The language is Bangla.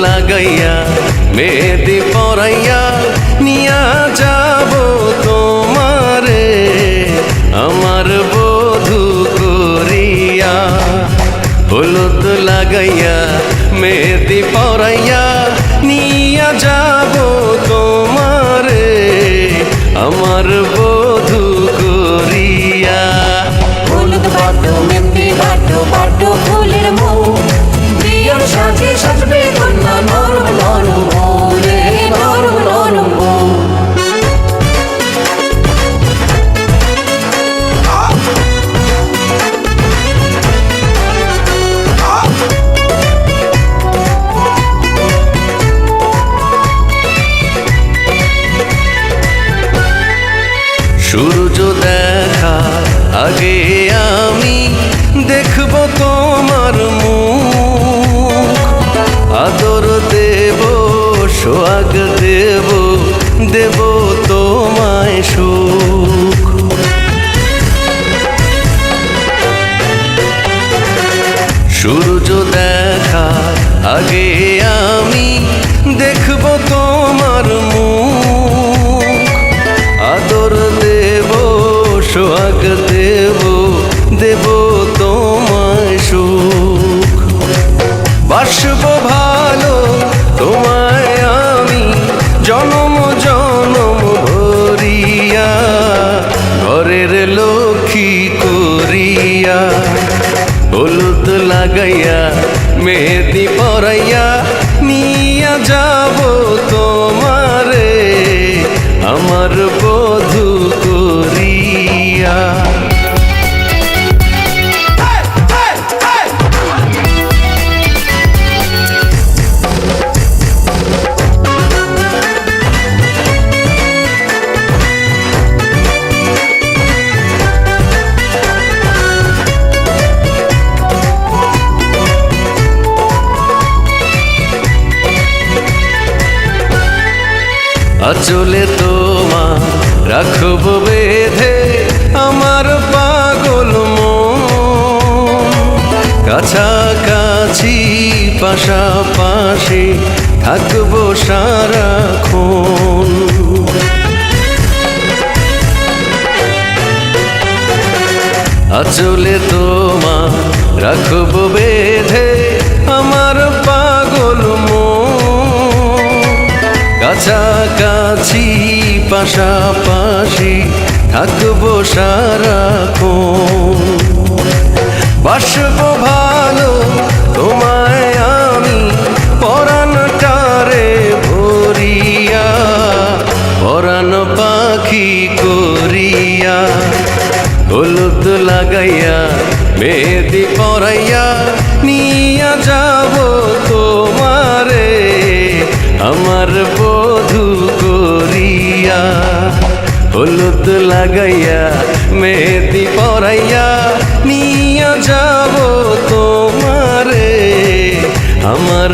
লাগাইয়া মেহেদি পরাইয়া নিয়া যাব তোমারে আমার বধূ করিয়া। হলুদ লাগাইয়া মেহেদি পরাইয়া নিয়া যাব তোমারে আমার বধূ করিয়া। হলুদ বাটো মেহেদি বাটো বাটো ফুলের মৌ বিয়ার সাজে সাজবে কন্যা নরম নরম বউ রে নরম নরম বউ। সূর্য দেখা আগে আমি দেখব তোমার মুখ, আদর দেব সোহাগ দেব দেব তোমায় সুখ। সূর্য দেখা আগে আমি দেখব তোমার মুখ, আদর দেব সোহাগ দেব দেব তোমায় সুখ। বাসব ভালো তোমায় আমি জনম জনম ভরিয়া ঘরের লক্ষ্মী করিয়া। হলুদ লাগাইয়া মেহেদি পরাইয়া নিয়া যাব তোমারে আমার বধূ করিয়া। আঁচলে তোমার রাখব বেঁধে আমার পাগল মন, কাছাকাছি পাশাপাশি থাকবো সারাক্ষণ। আঁচলে তোমার রাখব বেঁধে আমার পাগল মন, কাছাকাছি পাশাপাশি থাকবো সারাক্ষণ। বাসব ভালো তোমায় আমি পরাণটারে ভরিয়া পরাণ পাখি করিয়া। হলুদ লাগাইয়া মেহেদি পরাইয়া নিয়া যাব তোমারে আমার বধূ করিয়া। হলুদ লাগাইয়া মেহেদি পরাইয়া নিয়া যাব তোমারে আমার